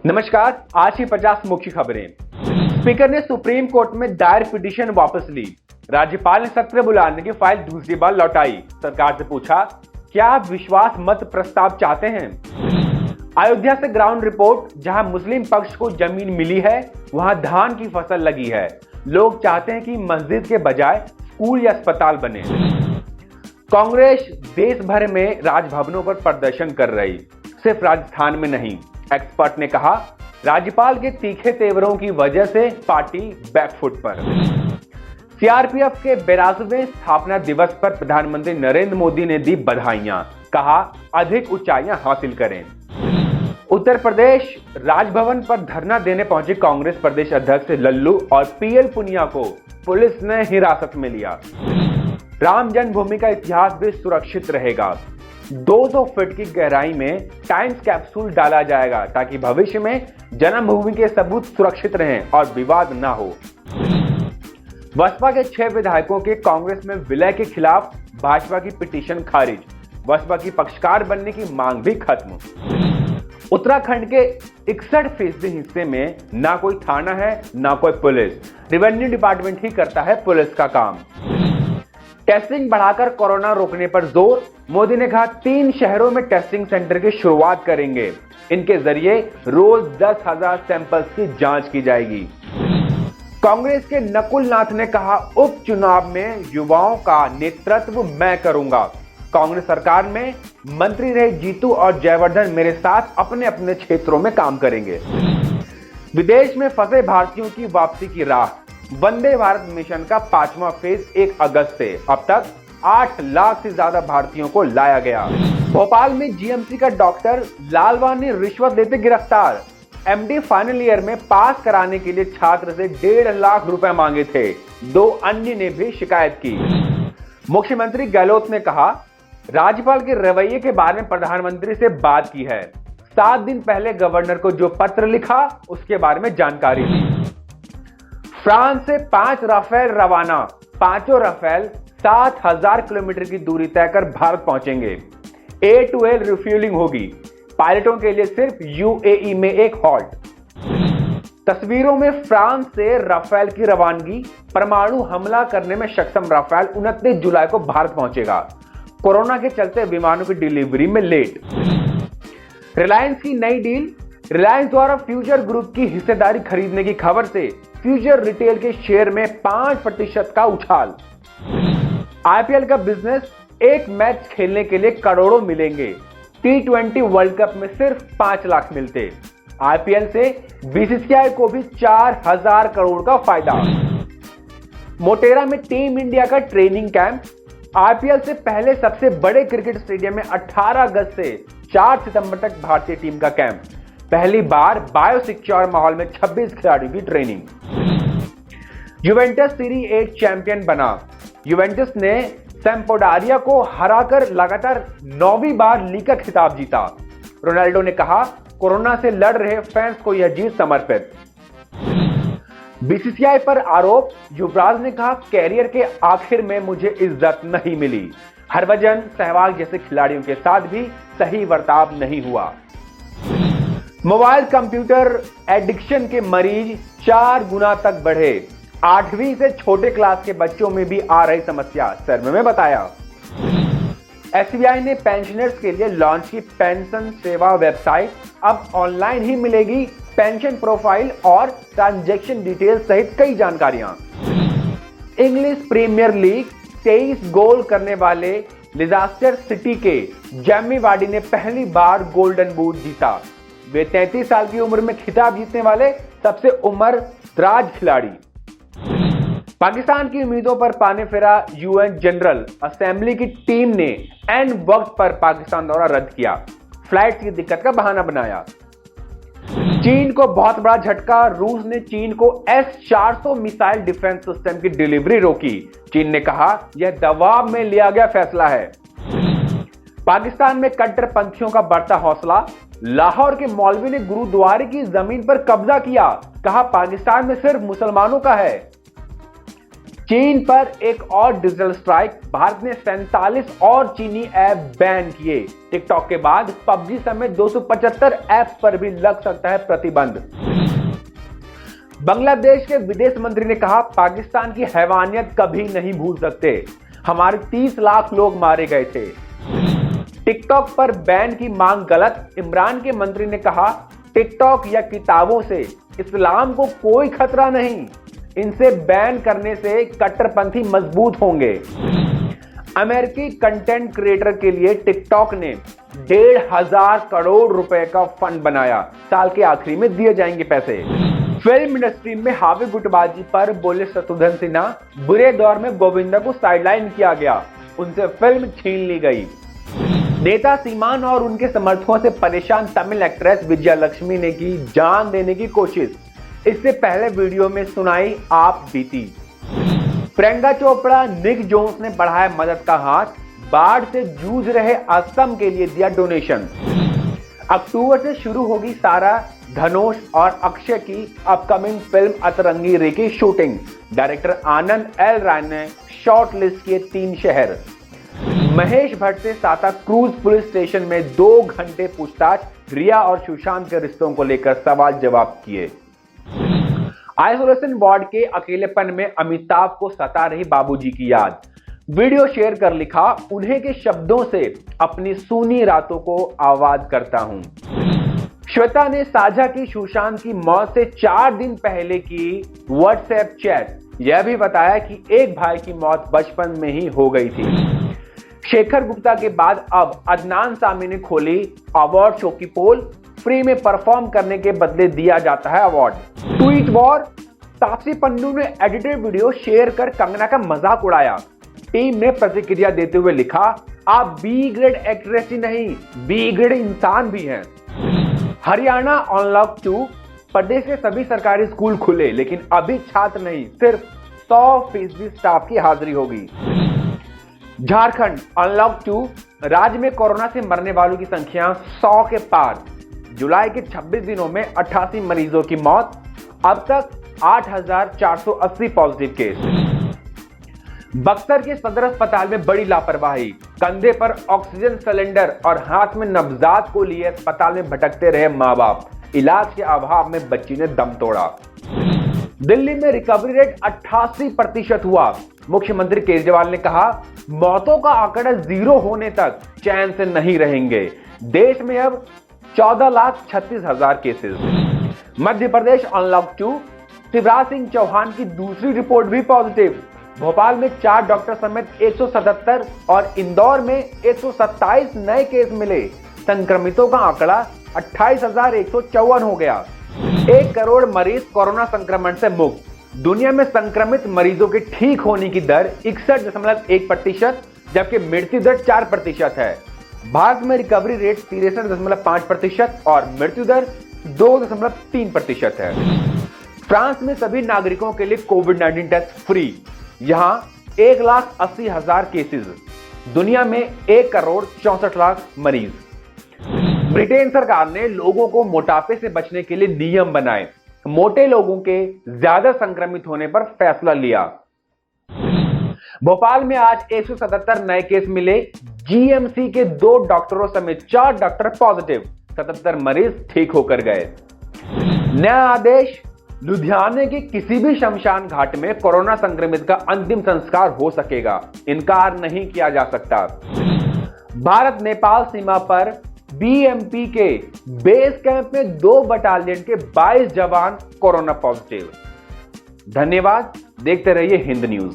नमस्कार, आज की 50 मुख्य खबरें। स्पीकर ने सुप्रीम कोर्ट में दायर पिटीशन वापस ली। राज्यपाल ने सत्र बुलाने की फाइल दूसरी बार लौटाई। सरकार से पूछा, क्या आप विश्वास मत प्रस्ताव चाहते हैं? अयोध्या से ग्राउंड रिपोर्ट, जहां मुस्लिम पक्ष को जमीन मिली है वहां धान की फसल लगी है। लोग चाहते हैं कि मस्जिद के बजाय स्कूल या अस्पताल बने। कांग्रेस देश भर में राजभवनों पर प्रदर्शन कर रही, सिर्फ राजस्थान में नहीं। एक्सपर्ट ने कहा, राज्यपाल के तीखे तेवरों की वजह से पार्टी बैकफुट पर। सीआरपीएफ के 82वें स्थापना दिवस पर प्रधानमंत्री नरेंद्र मोदी ने दी बधाइयां, कहा अधिक ऊंचाइयां हासिल करें। उत्तर प्रदेश राजभवन पर धरना देने पहुंचे कांग्रेस प्रदेश अध्यक्ष लल्लू और पीएल पुनिया को पुलिस ने हिरासत में लिया। राम जन्मभूमि का इतिहास भी सुरक्षित रहेगा। 200 फीट की गहराई में टाइम्स कैप्सूल डाला जाएगा ताकि भविष्य में जन्मभूमि के सबूत सुरक्षित रहें और विवाद ना हो। बसपा के 6 विधायकों के कांग्रेस में विलय के खिलाफ भाजपा की पिटीशन खारिज। बसपा की पक्षकार बनने की मांग भी खत्म। उत्तराखंड के 61% हिस्से में ना कोई थाना है ना कोई पुलिस। रेवेन्यू डिपार्टमेंट ही करता है पुलिस का काम। टेस्टिंग बढ़ाकर कोरोना रोकने पर जोर। मोदी ने कहा 3 शहरों में टेस्टिंग सेंटर की शुरुआत करेंगे। इनके जरिए रोज 10,000 सैंपल्स की जांच की जाएगी। कांग्रेस के नकुल नाथ ने कहा, उपचुनाव में युवाओं का नेतृत्व मैं करूंगा। कांग्रेस सरकार में मंत्री रहे जीतू और जयवर्धन मेरे साथ अपने अपने क्षेत्रों में काम करेंगे। विदेश में फंसे भारतीयों की वापसी की राह। वंदे भारत मिशन का 5वां फेज 1 अगस्त से। अब तक 8 लाख से ज्यादा भारतीयों को लाया गया। भोपाल में जीएमसी का डॉक्टर लालवानी रिश्वत लेते गिरफ्तार। एमडी फाइनल ईयर में पास कराने के लिए छात्र से 1.5 लाख रुपए मांगे थे। 2 अन्य ने भी शिकायत की। मुख्यमंत्री गहलोत ने कहा, राज्यपाल के रवैये के बारे में प्रधानमंत्री से बात की है। 7 दिन पहले गवर्नर को जो पत्र लिखा उसके बारे में जानकारी दी। फ्रांस से 5 राफेल रवाना। 5 राफेल 7,000 किलोमीटर की दूरी तय कर भारत पहुंचेंगे। ए टू एल रिफ्यूलिंग होगी। पायलटों के लिए सिर्फ यूएई में एक हॉल्ट। तस्वीरों में फ्रांस से राफेल की रवानगी। परमाणु हमला करने में सक्षम राफेल 29 जुलाई को भारत पहुंचेगा। कोरोना के चलते विमानों की डिलीवरी में लेट। रिलायंस की नई डील। रिलायंस द्वारा फ्यूचर ग्रुप की हिस्सेदारी खरीदने की खबर से फ्यूचर रिटेल के शेयर में 5% का उछाल। आईपीएल का बिजनेस। एक मैच खेलने के लिए करोड़ों मिलेंगे। T20 वर्ल्ड कप में सिर्फ 5 लाख मिलते। आईपीएल से बीसीसीआई को भी 4,000 करोड़ का फायदा। मोटेरा में टीम इंडिया का ट्रेनिंग कैंप। आईपीएल से पहले सबसे बड़े क्रिकेट स्टेडियम में 18 अगस्त से 4 सितंबर तक भारतीय टीम का कैंप। पहली बार बायोसिक्योर माहौल में 26 खिलाड़ियों की training. Juventus Serie A champion बना। यूवेंटस ने सैम्पडोरिया को हराकर लगातार 9वीं बार लीग का खिताब जीता। रोनाल्डो ने कहा, कोरोना से लड़ रहे फैंस को यह जीत समर्पित। बीसीसीआई पर आरोप। युवराज ने कहा, कैरियर के आखिर में मुझे इज्जत नहीं मिली। हरभजन, सहवाग जैसे खिलाड़ियों के साथ भी सही बर्ताव नहीं हुआ। मोबाइल कंप्यूटर एडिक्शन के मरीज 4 गुना तक बढ़े। 8वीं से छोटे क्लास के बच्चों में भी आ रही समस्या, सर्वे में बताया। एसबीआई ने पेंशनर्स के लिए लॉन्च की पेंशन सेवा वेबसाइट। अब ऑनलाइन ही मिलेगी पेंशन प्रोफाइल और ट्रांजैक्शन डिटेल सहित कई जानकारियां। English premiere league. 23 गोल करने वाले लिजास्टर सिटी के जैमी वार्डी ने पहली बार गोल्डन बूट जीता। वे 33 साल की उम्र में खिताब जीतने वाले सबसे उम्र दराज खिलाड़ी। पाकिस्तान की उम्मीदों पर पानी फिरा यूएन जनरल असेंबली की टीम ने एन वक्त पर पाकिस्तान दौरा रद्द किया। फ्लाइट की दिक्कत का बहाना बनाया। चीन को बहुत बड़ा झटका। रूस ने चीन को S-400 मिसाइल डिफेंस सिस्टम की डिलीवरी रोकी। चीन ने कहा, यह दबाव में लिया गया फैसला है। पाकिस्तान में कट्टरपंथियों का बढ़ता हौसला। लाहौर के मौलवी ने गुरुद्वारे की जमीन पर कब्जा किया। कहा, पाकिस्तान में सिर्फ मुसलमानों का है। चीन पर एक और डिजिटल स्ट्राइक, भारत ने 47 और चीनी ऐप बैन किए। टिकटॉक के बाद पबजी समेत 275 ऐप्स पर भी लग सकता है प्रतिबंध। बांग्लादेश के विदेश मंत्री ने कहा, पाकिस्तान की हैवानियत कभी नहीं भूल सकते, हमारे 30 लाख लोग मारे गए थे। टिकटॉक पर बैन की मांग गलत, इमरान के मंत्री ने कहा, टिकटॉक या किताबों से इस्लाम को कोई खतरा नहीं, इनसे बैन करने से कट्टरपंथी मजबूत होंगे। अमेरिकी कंटेंट क्रिएटर के लिए टिकटॉक ने 1,500 करोड़ रुपए का फंड बनाया, साल के आखिरी में दिए जाएंगे पैसे। फिल्म इंडस्ट्री में हावी गुटबाजी पर बोले शत्रुघ्न सिन्हा, बुरे दौर में गोविंदा को साइडलाइन किया गया, उनसे फिल्म छीन ली गई। नेता सीमान और उनके समर्थकों से परेशान तमिल एक्ट्रेस विजया लक्ष्मी ने की जान देने की कोशिश, इससे पहले वीडियो में सुनाई आप बीती। प्रियंका चोपड़ा, निक जोन्स ने बढ़ाया मदद का हाथ, बाढ़ से जूझ रहे असम के लिए दिया डोनेशन। अक्टूबर से शुरू होगी सारा, धनुष और अक्षय की अपकमिंग फिल्म अतरंगी रे की शूटिंग। डायरेक्टर आनंद एल राय ने शॉर्ट लिस्ट किए 3 शहर। महेश भट्ट से साता क्रूज पुलिस स्टेशन में 2 घंटे पूछताछ, रिया और सुशांत के रिश्तों को लेकर सवाल जवाब किए। आइसोलेशन वार्ड के अकेलेपन में अमिताभ को सता रही बाबूजी की याद, वीडियो शेयर कर लिखा, उन्हीं के शब्दों से अपनी सूनी रातों को आवाज करता हूं। श्वेता ने साझा की सुशांत की मौत से 4 दिन पहले की व्हाट्सएप चैट, यह भी बताया कि एक भाई की मौत बचपन में ही हो गई थी। शेखर गुप्ता के बाद अब अदनान सामी ने खोली अवार्ड शो की पोल, फ्री में परफॉर्म करने के बदले दिया जाता है award. Tweet war, Taapsee Pannu ने एडिटेड वीडियो शेयर कर कंगना का मजाक उड़ाया। टीम ने प्रतिक्रिया देते हुए लिखा, आप बी ग्रेड एक्ट्रेस ही नहीं, बी ग्रेड इंसान भी हैं। हरियाणा अनलॉक 2, प्रदेश के सभी सरकारी स्कूल खुले, लेकिन अभी छात्र नहीं, सिर्फ 100% स्टाफ की हाजिरी होगी। झारखंड अनलॉक 2, राज्य में कोरोना से मरने वालों की संख्या 100 के पार। जुलाई के 26 दिनों में 88 मरीजों की मौत, अब तक 8,480 पॉजिटिव केस। बक्सर के सदर अस्पताल में बड़ी लापरवाही, कंधे पर ऑक्सीजन सिलेंडर और हाथ में नवजात को लिए अस्पताल में भटकते रहे मां बाप, इलाज के अभाव में बच्ची ने दम तोड़ा। दिल्ली में रिकवरी रेट 88% हुआ, मुख्यमंत्री केजरीवाल ने कहा, मौतों का आंकड़ा 0 होने तक चैन से नहीं रहेंगे। देश में अब 14,36,000 केसेस। मध्य प्रदेश अनलॉक 2, शिवराज सिंह चौहान की दूसरी रिपोर्ट भी पॉजिटिव। भोपाल में 4 डॉक्टर समेत 177 और इंदौर में 127 नए केस मिले। संक्रमितों का आंकड़ा 28,154 हो गया। 1 करोड़ मरीज कोरोना संक्रमण से मुक्त। दुनिया में संक्रमित मरीजों के ठीक होने की दर 61.1%, जबकि मृत्यु दर 4% है। भारत में रिकवरी रेट 63.5% और मृत्यु दर 2.3% है। फ्रांस में सभी नागरिकों के लिए कोविड-19 टेस्ट फ्री, यहां 1,80,000 केसेस, दुनिया में 1 करोड़ 64 लाख मरीज। ब्रिटेन सरकार ने लोगों को मोटापे से बचने के लिए नियम बनाए, मोटे लोगों के ज्यादा संक्रमित होने पर फैसला लिया। भोपाल में आज 177 नए केस मिले। जीएमसी के 2 डॉक्टरों समेत 4 डॉक्टर पॉजिटिव, 77 मरीज ठीक होकर गए। नया आदेश, लुधियाने के किसी भी शमशान घाट में कोरोना संक्रमित का अंतिम संस्कार हो सकेगा, इनकार नहीं किया जा सकता। भारत नेपाल सीमा पर बीएमपी के बेस कैंप में 2 बटालियन के 22 जवान कोरोना पॉजिटिव। धन्यवाद, देखते रहिए हिंद न्यूज।